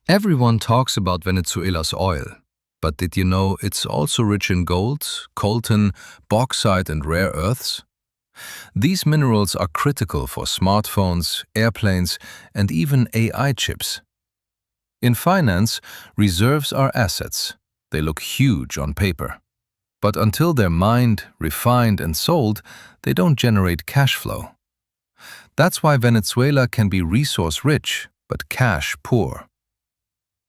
Everyone talks about Venezuela's oil, but did you know it's also rich in gold, coltan, bauxite, and rare earths? These minerals are critical for smartphones, airplanes, and even AI chips. In finance, reserves are assets. They look huge on paper. But until they're mined, refined, and sold, they don't generate cash flow. That's why Venezuela can be resource-rich, but cash-poor.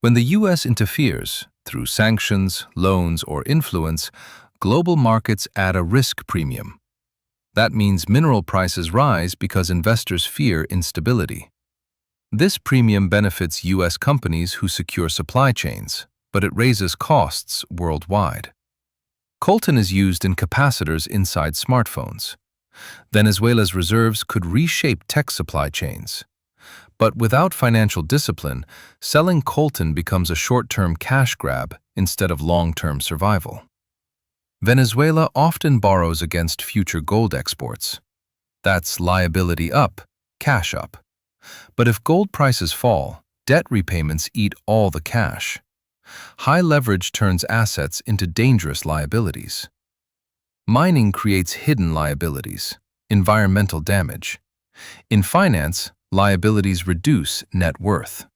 When the US interferes, through sanctions, loans, or influence, global markets add a risk premium. That means mineral prices rise because investors fear instability. This premium benefits US companies who secure supply chains, but it raises costs worldwide. Coltan is used in capacitors inside smartphones. Venezuela's reserves could reshape tech supply chains. But without financial discipline, selling coltan becomes a short-term cash grab instead of long-term survival. Venezuela often borrows against future gold exports. That's liability up, cash up. But if gold prices fall, debt repayments eat all the cash. High leverage turns assets into dangerous liabilities. Mining creates hidden liabilities, environmental damage. In finance, liabilities reduce net worth.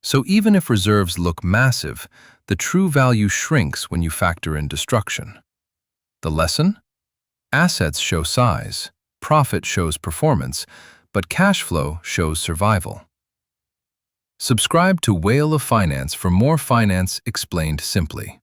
So even if reserves look massive, the true value shrinks when you factor in destruction. The lesson? Assets show size, profit shows performance, but cash flow shows survival. Subscribe to Whale of Finance for more finance explained simply.